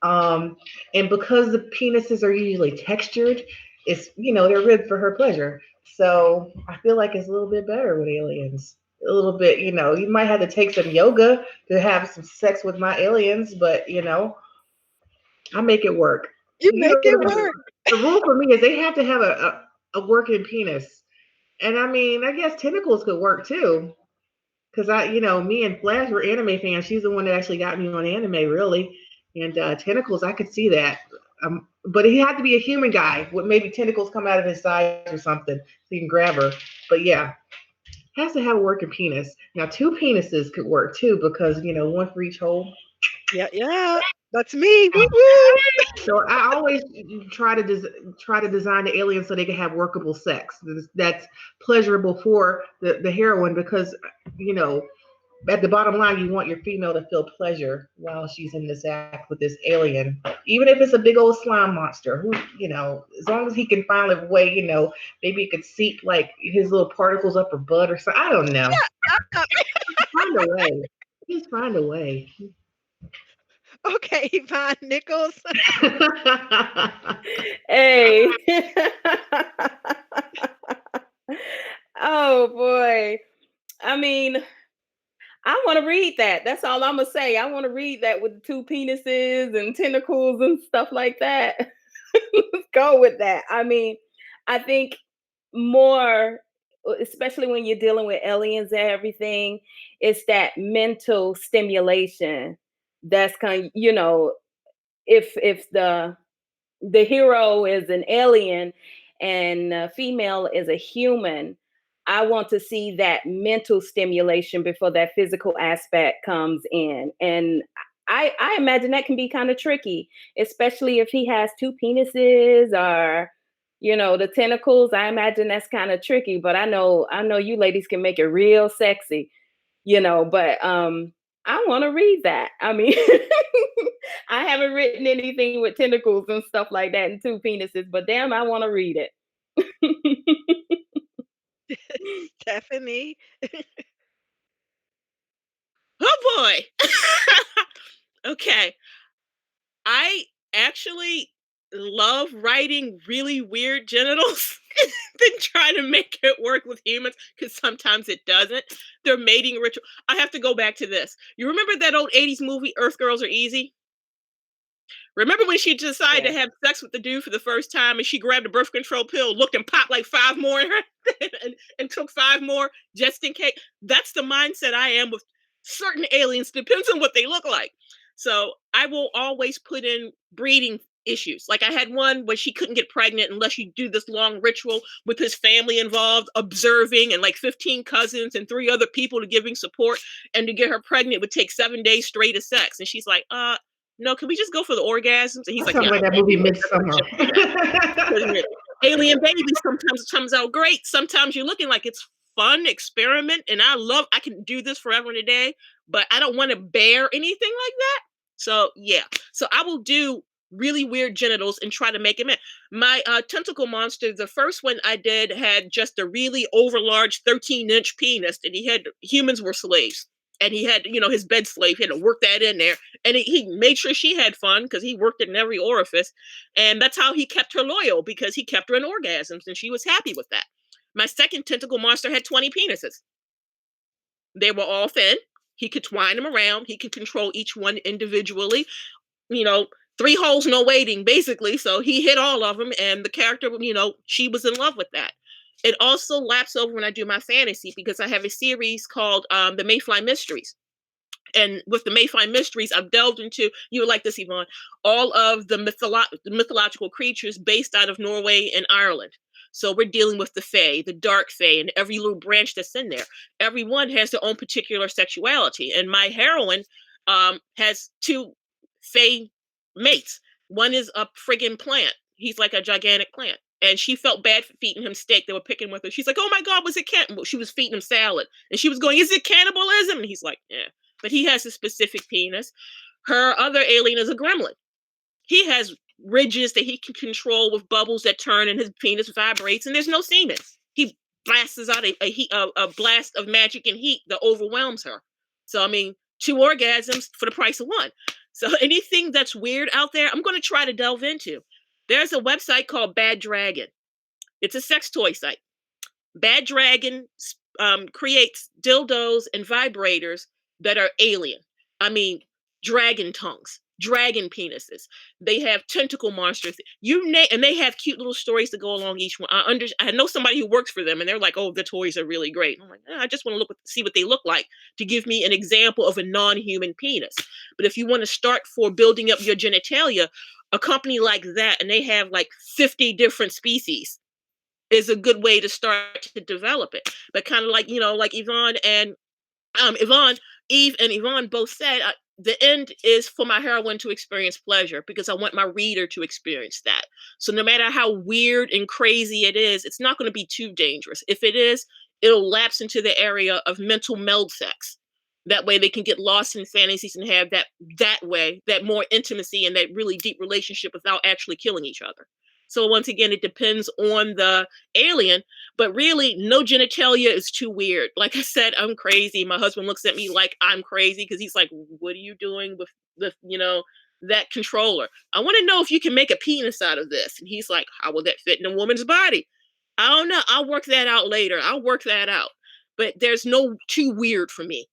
Um, and because the penises are usually textured, it's they're ribbed for her pleasure. So I feel like it's a little bit better with aliens. A little bit, you might have to take some yoga to have some sex with my aliens, but I make it work. You You make know, it the, work. the rule for me is they have to have a working penis. And I mean, I guess tentacles could work too. Because me and Flash were anime fans. She's the one that actually got me on anime, really. And tentacles, I could see that. But he had to be a human guy with maybe tentacles come out of his side or something so you can grab her. But yeah, has to have a working penis. Now, two penises could work too because, one for each hole. Yeah, yeah. That's me. Woo woo. So I always try to design the aliens so they can have workable sex that's pleasurable for the heroine because you know at the bottom line you want your female to feel pleasure while she's in this act with this alien, even if it's a big old slime monster. Who as long as he can find a way, maybe it could seep like his little particles up her butt or something. I don't know. Uh, Find a way. Just find a way. Okay, Yvonne Nichols. Hey. Oh boy. I mean, I want to read that. That's all I'm gonna say. I want to read that with two penises and tentacles and stuff like that. Let's go with that. I mean, I think more, especially when you're dealing with aliens and everything, it's that mental stimulation. That's kind of, if the hero is an alien and female is a human, I want to see that mental stimulation before that physical aspect comes in. And I imagine that can be kind of tricky, especially if he has two penises or the tentacles. I imagine that's kind of tricky, but I know you ladies can make it real sexy, but I want to read that. I mean, I haven't written anything with tentacles and stuff like that and two penises, but damn, I want to read it. Stephanie. Oh boy. Okay. I actually love writing really weird genitals than trying to make it work with humans because sometimes it doesn't. Their mating ritual. I have to go back to this. You remember that old 80s movie, Earth Girls Are Easy? Remember when she decided to Yeah. have sex with the dude for the first time and she grabbed a birth control pill, looked and popped like 5 more in her and took 5 more just in case? That's the mindset I am with certain aliens. Depends on what they look like. So I will always put in breeding issues. Like I had one where she couldn't get pregnant unless you do this long ritual with his family involved, observing, and like 15 cousins and 3 other people to giving support. And to get her pregnant would take 7 days straight of sex. And she's like, no, can we just go for the orgasms? And he's like, Sounds yeah, like that movie Midsummer. Alien Baby sometimes comes out great. Sometimes you're looking like it's fun experiment, and I can do this forever and a day, but I don't want to bear anything like that. So yeah, so I will do really weird genitals and try to make him in. My tentacle monster, the first one I did had just a really overlarge 13-inch penis, and humans were slaves. And he had, his bed slave. He had to work that in there. And he made sure she had fun because he worked it in every orifice. And that's how he kept her loyal, because he kept her in orgasms and she was happy with that. My second tentacle monster had 20 penises. They were all thin. He could twine them around. He could control each one individually. 3 holes, no waiting, basically. So he hit all of them. And the character, she was in love with that. It also laps over when I do my fantasy, because I have a series called The Mayfly Mysteries. And with the Mayfly Mysteries, I've delved into, you would like this, Yvonne, all of the mythological creatures based out of Norway and Ireland. So we're dealing with the Fae, the Dark Fae, and every little branch that's in there. Everyone has their own particular sexuality. And my heroine has 2 Fae mates. One is a friggin' plant. He's like a gigantic plant. And she felt bad for feeding him steak. They were picking with her. She's like, oh my God, was it cannibal? She was feeding him salad. And she was going, is it cannibalism? And he's like, yeah. But he has a specific penis. Her other alien is a gremlin. He has ridges that he can control with bubbles that turn, and his penis vibrates, and there's no semen. He blasts out a blast of magic and heat that overwhelms her. So, 2 orgasms for the price of 1. So anything that's weird out there, I'm going to try to delve into. There's a website called Bad Dragon. It's a sex toy site. Bad Dragon creates dildos and vibrators that are alien. Dragon tongues, dragon penises. They have tentacle monsters. And they have cute little stories to go along each one. I know somebody who works for them, and they're like, "Oh, the toys are really great." And I'm like, I just want to see what they look like to give me an example of a non-human penis. But if you want to start for building up your genitalia, a company like that, and they have like 50 different species, is a good way to start to develop it. But kind of like, like Yvonne and Eve and Yvonne both said, the end is for my heroine to experience pleasure, because I want my reader to experience that. So no matter how weird and crazy it is, it's not going to be too dangerous. If it is, it'll lapse into the area of mental meld sex. That way they can get lost in fantasies and have that more intimacy and that really deep relationship without actually killing each other. So once again, it depends on the alien, but really no genitalia is too weird. Like I said, I'm crazy. My husband looks at me like I'm crazy, because he's like, what are you doing with that controller? I want to know if you can make a penis out of this. And he's like, how will that fit in a woman's body? I don't know. I'll work that out later. I'll work that out. But there's no too weird for me.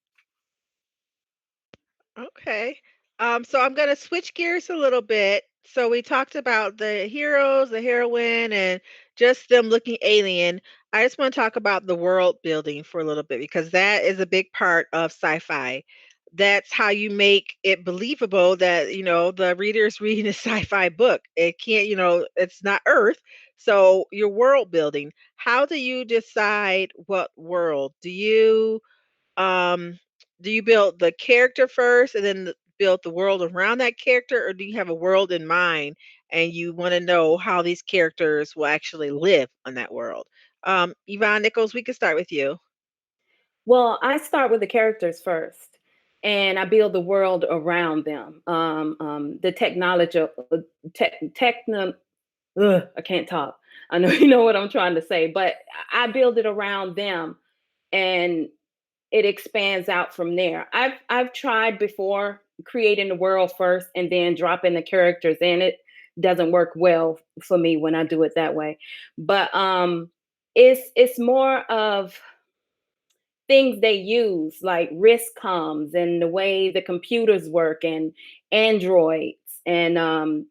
Okay. So I'm going to switch gears a little bit. So we talked about the heroes, the heroine, and just them looking alien. I just want to talk about the world building for a little bit, because that is a big part of sci-fi. That's how you make it believable that, the reader is reading a sci-fi book. It can't, it's not Earth. So your world building, how do you decide what world? Um, do you build the character first and then build the world around that character, or do you have a world in mind and you want to know how these characters will actually live on that world? Yvonne Nichols, we can start with you. Well, I start with the characters first, and I build the world around them. The technology, I can't talk. I know you know what I'm trying to say, but I build it around them, and it expands out from there. I've tried before creating the world first and then dropping the characters in. It doesn't work well for me when I do it that way. But it's more of things they use, like risk-coms and the way the computers work, and androids, and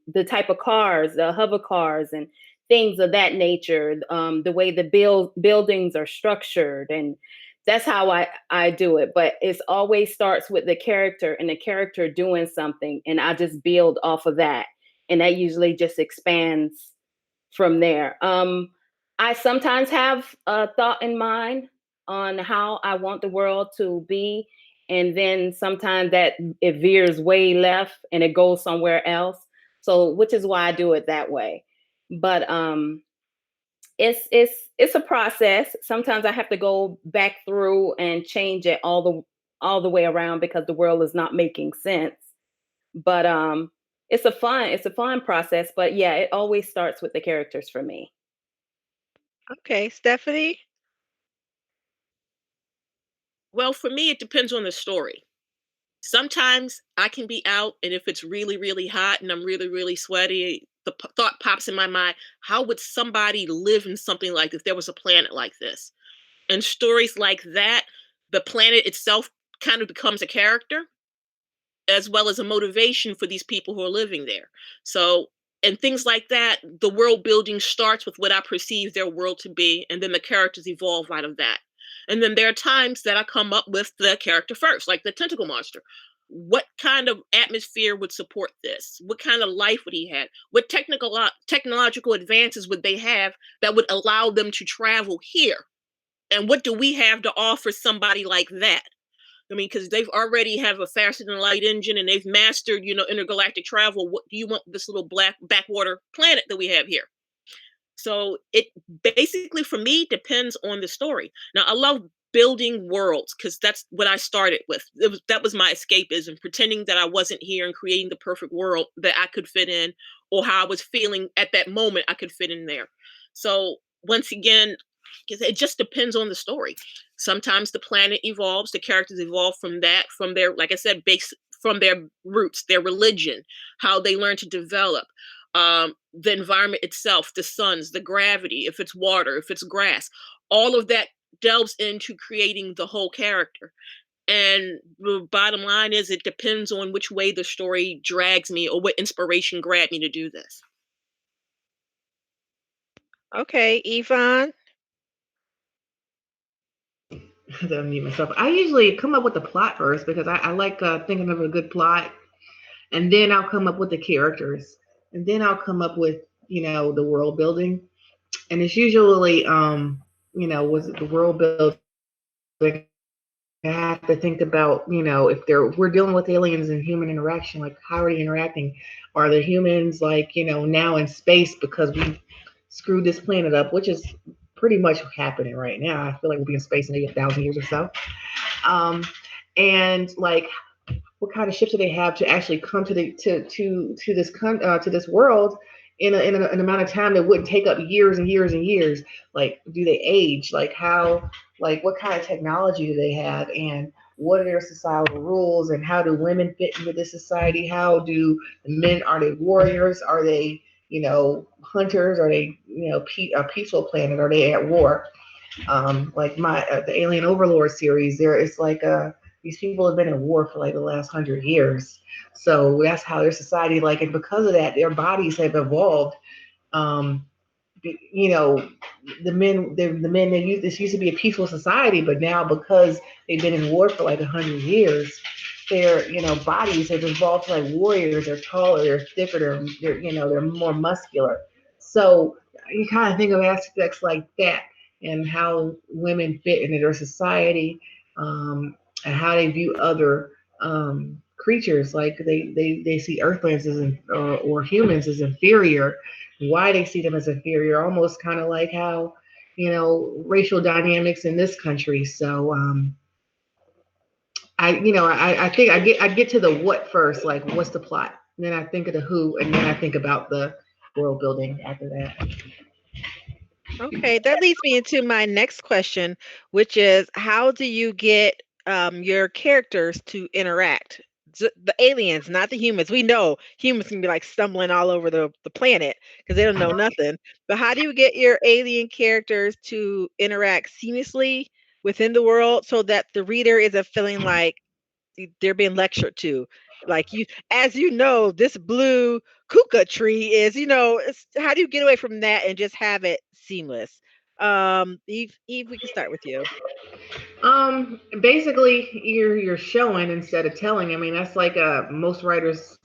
the type of cars, the hover cars, and things of that nature. The way the buildings are structured, and that's how I do it. But it's always starts with the character and the character doing something, and I just build off of that, and that usually just expands from there. I sometimes have a thought in mind on how I want the world to be, and then sometimes that it veers way left and it goes somewhere else. So, which is why I do it that way. But it's a process. Sometimes I have to go back through and change it all the way around because the world is not making sense. But it's a fun process. But yeah, it always starts with the characters for me. Okay, Stephanie. Well, for me, it depends on the story. Sometimes I can be out, and if it's really, really hot and I'm really, really sweaty, the thought pops in my mind, how would somebody live in something like this? There was a planet like this. And stories like that, the planet itself kind of becomes a character as well as a motivation for these people who are living there. So, and things like that, the world building starts with what I perceive their world to be, and then the characters evolve out of that. And then there are times that I come up with the character first, like the tentacle monster. What kind of atmosphere would support this? What kind of life would he have? What technological advances would they have that would allow them to travel here? And what do we have to offer somebody like that? I mean, because they've already have a faster than light engine and they've mastered, intergalactic travel. What do you want this little black backwater planet that we have here? So it basically, for me, depends on the story. Now, I love building worlds because that's what I started with. That was my escapism, pretending that I wasn't here and creating the perfect world that I could fit in, or how I was feeling at that moment I could fit in there. So once again, it just depends on the story. Sometimes the planet evolves, the characters evolve from that, from their, like I said, base from their roots, their religion, how they learn to develop, the environment itself, the suns, the gravity, if it's water, if it's grass, all of that delves into creating the whole character. And the bottom line is, it depends on which way the story drags me or what inspiration grabbed me to do this. Okay, Yvonne. I unmute myself. I usually come up with the plot first because I like thinking of a good plot, and then I'll come up with the characters, and then I'll come up with the world building, and it's usually was it the world building? I have to think about if we're dealing with aliens and human interaction, like how are they interacting? Are the humans like now in space because we screwed this planet up, which is pretty much happening right now. I feel like we'll be in space in maybe 1,000 years or so. Um, and like, what kind of ships do they have to actually come to this world in an amount of time that wouldn't take up years and years and years? Like, do they age? Like, how? Like, what kind of technology do they have? And what are their societal rules? And how do women fit into this society? How do the men? Are they warriors? Are they hunters? Are they a peaceful planet? Are they at war? Like the Alien Overlord series, there is like these people have been in war for like the last 100 years, so that's how their society like, and because of that, their bodies have evolved. Um, you know, the men this used to be a peaceful society, but now because they've been in war for like 100 years, their bodies have evolved to like warriors. They're taller, they're thicker, they're more muscular. So you kind of think of aspects like that and how women fit into their society, and how they view other creatures. Like they see earthlings as or humans as inferior. Why they see them as inferior, almost kind of like how racial dynamics in this country. So I think I get to the what first, like what's the plot, and then I think of the who, and then I think about the world building after that. Okay, that leads me into my next question, which is how do you get your characters to interact? The aliens, not the humans. We know humans can be like stumbling all over the planet because they don't know nothing. But how do you get your alien characters to interact seamlessly within the world so that the reader isn't feeling like they're being lectured to? Like as you know, this blue kuka tree is, how do you get away from that and just have it seamless? Eve, we can start with you. Basically, you're showing instead of telling. I mean, that's like most writers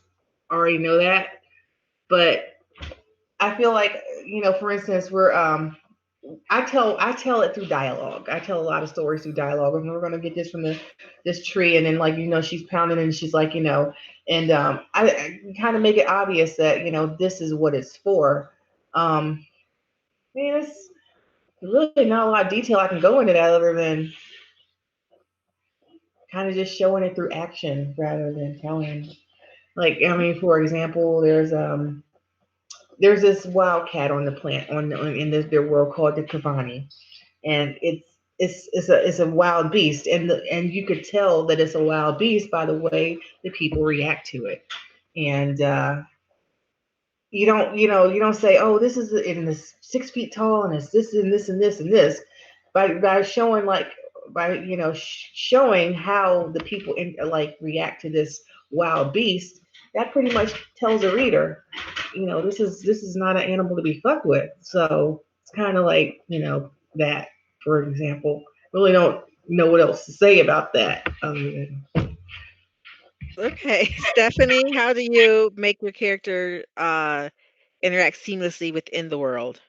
already know that, but I feel like for instance, we're I tell it through dialogue. I tell a lot of stories through dialogue. And we're gonna get this from this tree, and then like she's pounding and she's like and I kind of make it obvious that this is what it's for. Man, it's really not a lot of detail I can go into that other than kind of just showing it through action rather than telling. Like I mean, for example, there's this wildcat on the plant in their world called the Cavani, and it's a wild beast, and you could tell that it's a wild beast by the way the people react to it, and you don't say, oh, this is in this 6 feet tall and it's this and this and this and this, by showing by showing how the people like react to this wild beast. That pretty much tells the reader, this is not an animal to be fucked with. So it's kind of like that, for example. Really don't know what else to say about that. Okay, Stephanie, how do you make your character interact seamlessly within the world?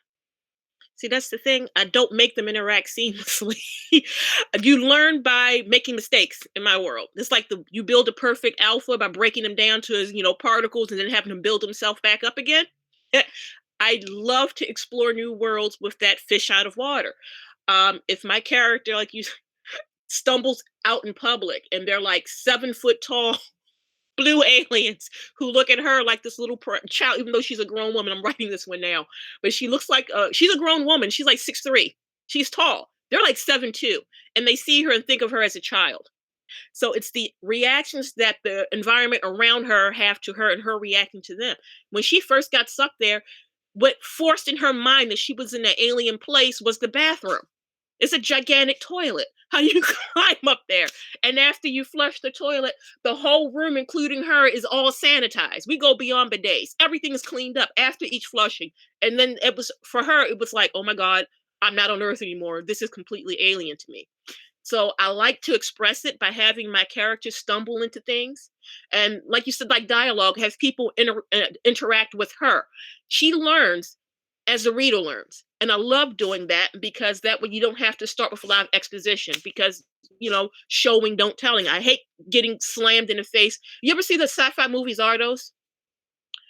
See, that's the thing. I don't make them interact seamlessly. You learn by making mistakes in my world. It's like you build a perfect alpha by breaking them down to particles and then having them build himself back up again. I love to explore new worlds with that fish out of water. If my character, like you, stumbles out in public and they're like 7 foot tall blue aliens who look at her like this little child, even though she's a grown woman. I'm writing this one now, but she looks like she's a grown woman. She's like 6'3". She's tall. They're like 7'2", and they see her and think of her as a child. So it's the reactions that the environment around her have to her and her reacting to them. When she first got sucked there, what forced in her mind that she was in an alien place was the bathroom. It's a gigantic toilet. How you climb up there. And after you flush the toilet, the whole room, including her, is all sanitized. We go beyond bidets. Everything is cleaned up after each flushing. And then it was, for her, it was like, oh my God, I'm not on Earth anymore. This is completely alien to me. So I like to express it by having my characters stumble into things. And like you said, like dialogue, have people interact with her. She learns as the reader learns. And I love doing that because that way you don't have to start with a lot of exposition because, showing, don't telling. I hate getting slammed in the face. You ever see the sci-fi movies, Ardos?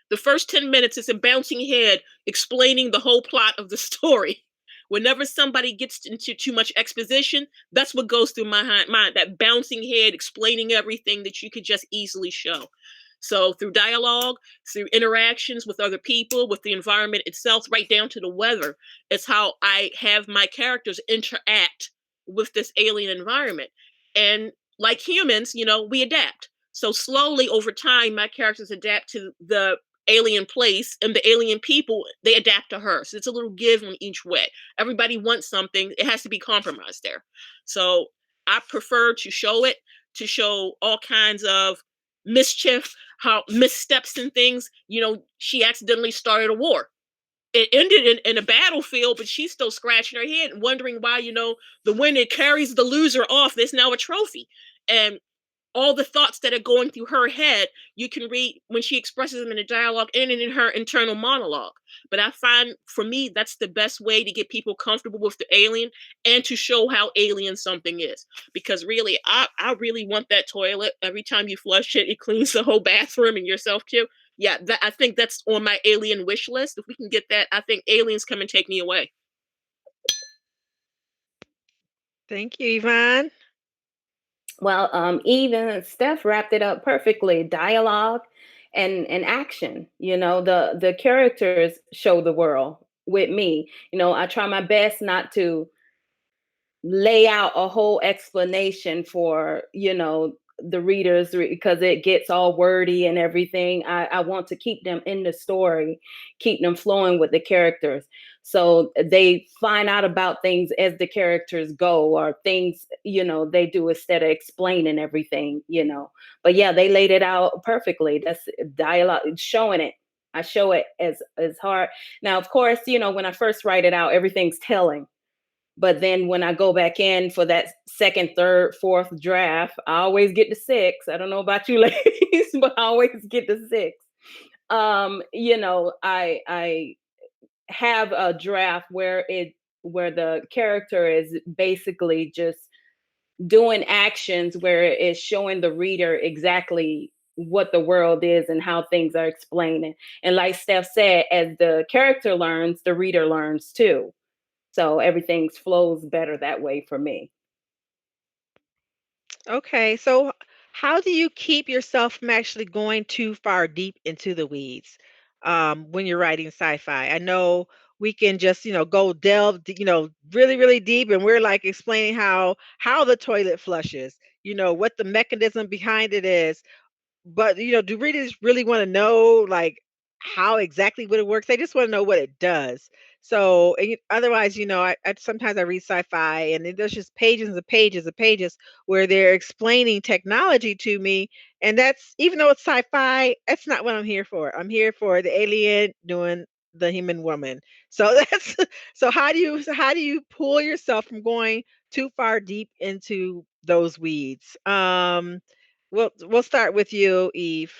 The first 10 minutes is a bouncing head explaining the whole plot of the story. Whenever somebody gets into too much exposition, that's what goes through my mind, that bouncing head explaining everything that you could just easily show. So through dialogue, through interactions with other people, with the environment itself, right down to the weather, is how I have my characters interact with this alien environment. And like humans, we adapt. So slowly over time, my characters adapt to the alien place, and the alien people, they adapt to her. So it's a little give in each way. Everybody wants something. It has to be compromised there. So I prefer to show all kinds of mischief, how missteps and things. She accidentally started a war. It ended in a battlefield, but she's still scratching her head and wondering why, the winner carries the loser off. There's now a trophy. And all the thoughts that are going through her head, you can read when she expresses them in a dialogue and in her internal monologue. But I find, for me, that's the best way to get people comfortable with the alien and to show how alien something is. Because really, I really want that toilet. Every time you flush it, it cleans the whole bathroom and yourself too. Yeah, I think that's on my alien wish list. If we can get that, I think aliens come and take me away. Thank you, Yvonne. Well, even Steph wrapped it up perfectly. Dialogue and action. The characters show the world with me. I try my best not to lay out a whole explanation for the readers because it gets all wordy and everything. I want to keep them in the story, keep them flowing with the characters, so they find out about things as the characters go, or things they do instead of explaining everything. But yeah, they laid it out perfectly. That's dialogue, showing it. I show it as hard. Now, of course, when I first write it out, everything's telling. But then when I go back in for that second, third, fourth draft, I always get the 6. I don't know about you ladies, but I always get the 6. I have a draft where where the character is basically just doing actions where it's showing the reader exactly what the world is and how things are explained. And like Steph said, as the character learns, the reader learns too. So everything flows better that way for me. Okay, so how do you keep yourself from actually going too far deep into the weeds when you're writing sci-fi? I know we can just, go delve, really, really deep, and we're like explaining how the toilet flushes, what the mechanism behind it is. But, do readers really wanna know, like, how exactly what it works? They just wanna know what it does. So, otherwise, I sometimes I read sci-fi, and then there's just pages and pages and pages where they're explaining technology to me, and that's even though it's sci-fi, that's not what I'm here for. I'm here for the alien doing the human woman. So that's so how do you pull yourself from going too far deep into those weeds? We'll start with you, Eve.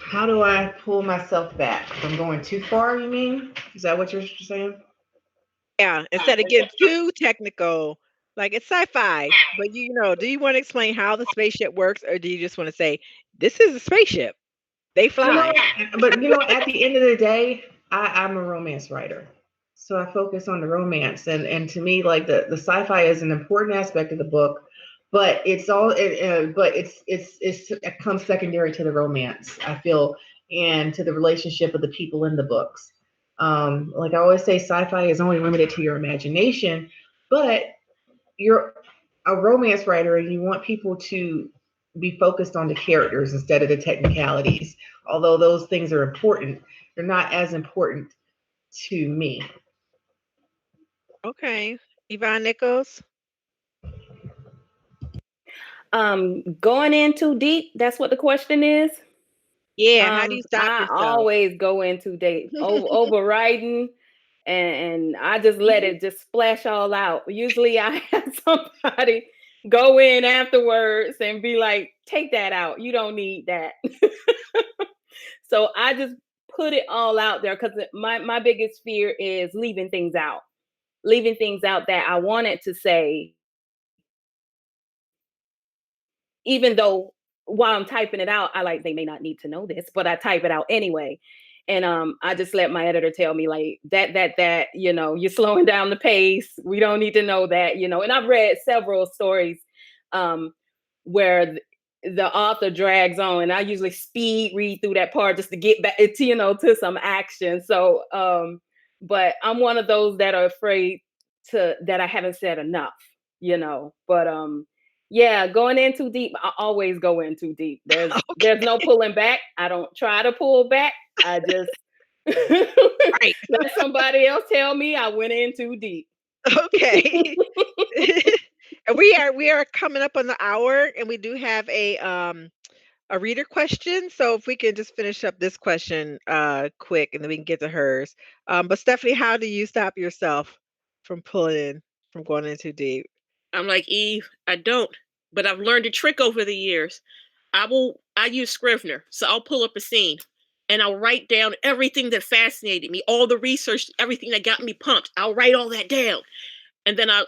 How do I pull myself back from going too far, you mean? Is that what you're saying? Yeah, instead of getting too technical, like it's sci-fi, but do you want to explain how the spaceship works, or do you just want to say this is a spaceship? They You know, fly. at the end of the day, I'm a romance writer. So I focus on the romance. And to me, like the sci-fi is an important aspect of the book, but it comes secondary to the romance, I feel, and to the relationship of the people in the books. Like I always say, sci-fi is only limited to your imagination, but you're a romance writer and you want people to be focused on the characters instead of the technicalities. Although those things are important, they're not as important to me. Okay, Yvonne Nichols. Going in too deep, that's what the question is. Yeah, how do you stop I yourself? always go in too deep, overriding, and I just let it just splash all out. Usually I have somebody go in afterwards and be like, take that out. You don't need that. So I just put it all out there because my biggest fear is leaving things out that I wanted to say, even though while I'm typing it out, I like they may not need to know this, but I type it out anyway. And I just let my editor tell me like that, you're slowing down the pace. We don't need to know that, And I've read several stories um where the author drags on, and I usually speed read through that part just to get back to, to some action. So but I'm one of those that are afraid to that I haven't said enough, But yeah, going in too deep. I always go in too deep. There's no pulling back. I don't try to pull back. I just Right. let somebody else tell me I went in too deep. Okay. And we are coming up on the hour, and we do have a reader question. So if we can just finish up this question quick, and then we can get to hers. But Stephanie, how do you stop yourself from from going in too deep? I'm like, Eve, I don't. But I've learned a trick over the years. I use Scrivener, so I'll pull up a scene and I'll write down everything that fascinated me, all the research, everything that got me pumped. I'll write all that down. And then I'll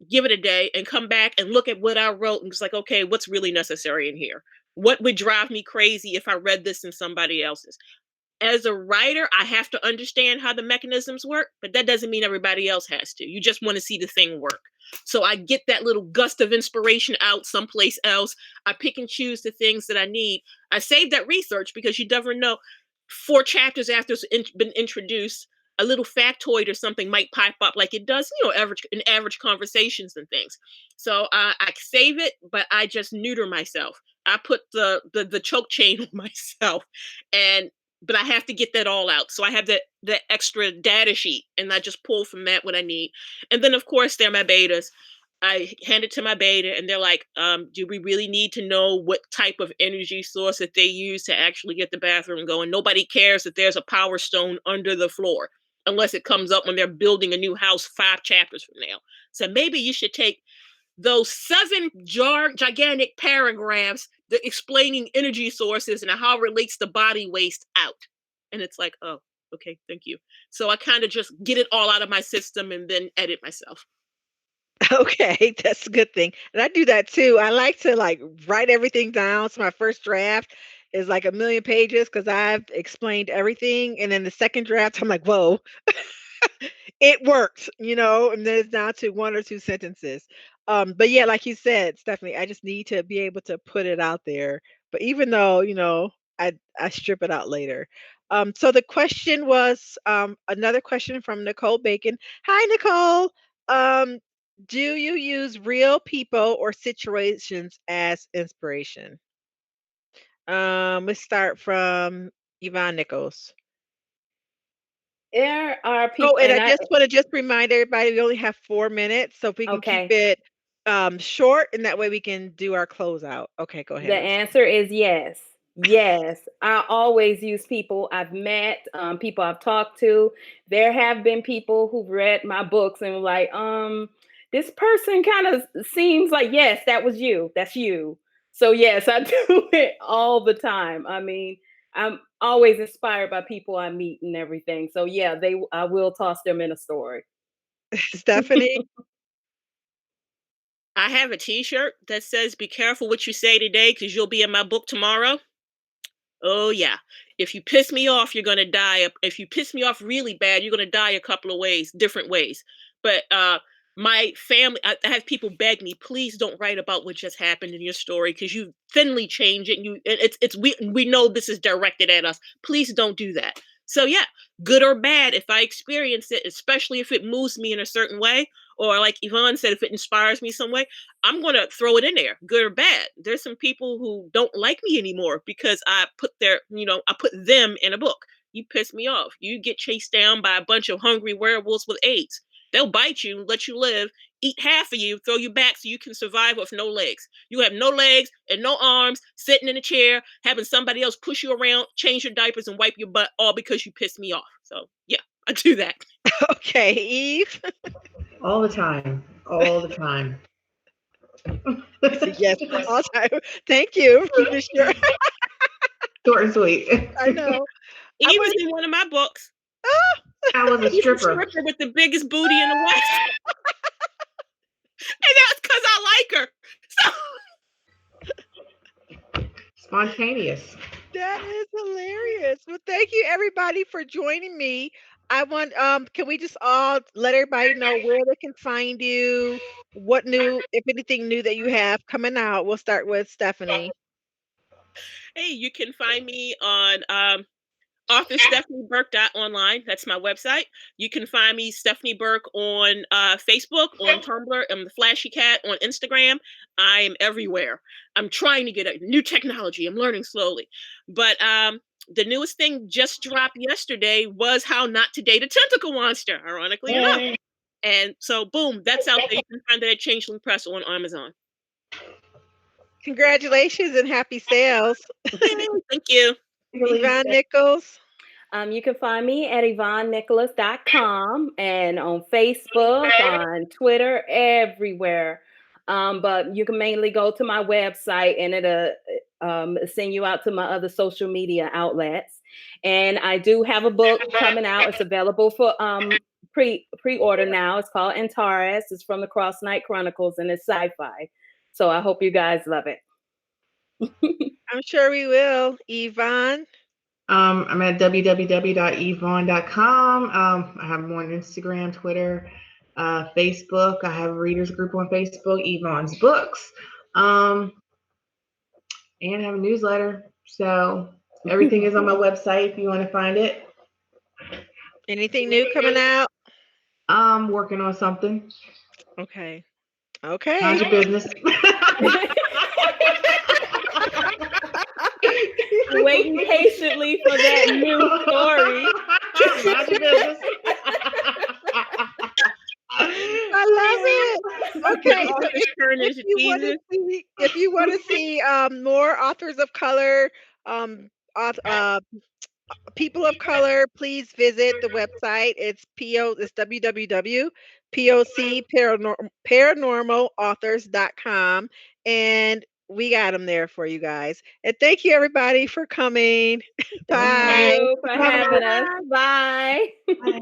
give it a day and come back and look at what I wrote and it's like, okay, what's really necessary in here? What would drive me crazy if I read this in somebody else's? As a writer, I have to understand how the mechanisms work, but that doesn't mean everybody else has to. You just want to see the thing work. So I get that little gust of inspiration out someplace else. I pick and choose the things that I need. I save that research because you never know. 4 chapters after it's been introduced, a little factoid or something might pipe up like it does, in average conversations and things. So I save it, but I just neuter myself. I put the choke chain on myself, and but I have to get that all out. So I have that extra data sheet, and I just pull from that what I need. And then of course they're my betas. I hand it to my beta, and they're like, "Do we really need to know what type of energy source that they use to actually get the bathroom going? Nobody cares that there's a power stone under the floor, unless it comes up when they're building a new house 5 chapters from now. So maybe you should take those 7 gigantic paragraphs explaining energy sources and how it relates to body waste out." And it's like, oh, Okay, thank you. So I kind of just get it all out of my system and then edit myself. Okay, that's a good thing. And I do that too. I like to like write everything down. So my first draft is like a million pages because I've explained everything. And then the second draft, I'm like, whoa, it worked, and then it's down to one or two sentences. But yeah, like you said, Stephanie, I just need to be able to put it out there. But even though, I strip it out later. So the question was another question from Nicole Bacon. Hi, Nicole. Um, do you use real people or situations as inspiration? Let's start from Yvonne Nichols. There are Oh, people, and I and I just wanna just remind everybody we only have 4 minutes, so if we can keep okay. it, short, and that way we can do our closeout. Okay, go The ahead, Miss. answer is yes. Yes. I always use people I've met, people I've talked to. There have been people who've read my books and were like, this person kind of seems like, yes, that was you. That's you. So yes, I do it all the time. I mean, I'm always inspired by people I meet and everything. So yeah, I will toss them in a story. Stephanie? I have a T-shirt that says "Be careful what you say today, because you'll be in my book tomorrow." Oh yeah. If you piss me off, you're gonna die. If you piss me off really bad, you're gonna die a couple of ways, different ways. But my family, I have people beg me, please don't write about what just happened in your story because you thinly change it. And it's we know this is directed at us. Please don't do that. So yeah, good or bad, if I experience it, especially if it moves me in a certain way, or like Yvonne said, if it inspires me some way, I'm gonna throw it in there, good or bad. There's some people who don't like me anymore because I put them in a book. You piss me off. You get chased down by a bunch of hungry werewolves with AIDS. They'll bite you, let you live, eat half of you, throw you back so you can survive with no legs. You have no legs and no arms, sitting in a chair, having somebody else push you around, change your diapers, and wipe your butt all because you pissed me off. So yeah, I do that. Okay, Eve? All the time. All the time. Yes, all time. Thank you for keeping it short. Short and sweet. I know. I Eve would was in one of my books. I was a She's the stripper. stripper with the biggest booty in the West. And that's because I like her. So Spontaneous. That is hilarious. Well, thank you everybody for joining me. I want can we just all let everybody know where they can find you, what new, if anything new that you have coming out. We'll start with Stephanie. hey, you can find me on author Stephanie Burke online. That's my website. You can find me Stephanie Burke on Facebook, on Tumblr, and the Flashy Cat on Instagram. I am everywhere. I'm trying to get a new technology. I'm learning slowly, but the newest thing just dropped yesterday was how not to date a tentacle monster. Ironically enough, and so boom, that's out there. You can find that at Changeling Press on Amazon. Congratulations and happy sales. Yay, thank you. Yvonne Nichols. You can find me at YvonneNicholas.com and on Facebook, on Twitter, everywhere. But you can mainly go to my website and it'll send you out to my other social media outlets. And I do have a book coming out. It's available for pre-order now. It's called Antares. It's from the Cross Night Chronicles and it's sci-fi. So I hope you guys love it. I'm sure we will. Yvonne. I'm at www.yvonne.com. I have them on Instagram, Twitter, Facebook. I have a readers group on Facebook, Yvonne's Books, and I have a newsletter. So everything is on my website if you want to find it. Anything new coming out? I'm working on something. Okay. How's Okay. your business? Waiting patiently for that new story. How's your business? I love it. Okay, so if you want to see more authors of color, people of color, please visit the website. It's www.poc paranormalauthors.com, and we got them there for you guys. And thank you everybody for coming. Thank Bye. you for having us. Bye. Bye.